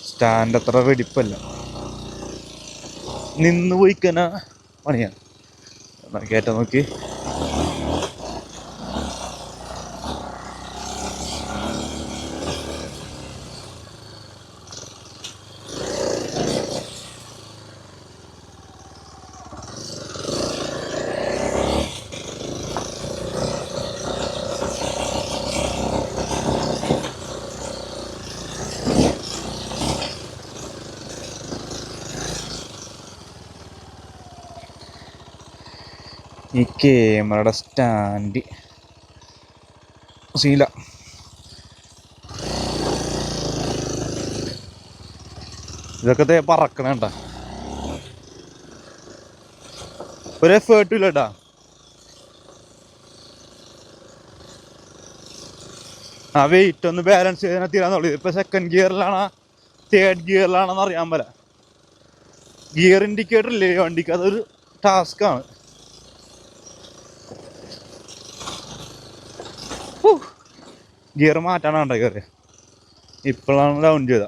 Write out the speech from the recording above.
Stand അത്ര വെടിപ്പല്ല, നിന്ന് പോയിക്കന പണിയാണ്. കയറ്റം നോക്കി. ഈ ക്യാമറയുടെ സ്റ്റാൻഡ് സീല. ഇതൊക്കെ പറക്കണേണ്ട, ഒരു എഫേർട്ടും ഇല്ല കേട്ടാ. ആ വെയിറ്റ് ഒന്ന് ബാലൻസ് ചെയ്താൽ തീരാന്നുള്ളൂ. ഇപ്പൊ സെക്കൻഡ് ഗിയറിലാണോ തേർഡ് ഗിയറിലാണെന്ന് അറിയാൻ പല. ഗിയർ ഇൻഡിക്കേറ്റർ ഇല്ലേ വണ്ടിക്ക്, അതൊരു ടാസ്ക്കാണ്. ഗിയർ മാറ്റാനാണ് കയറിയ, ഇപ്പോഴാണ് ഡൗൺ ചെയ്ത.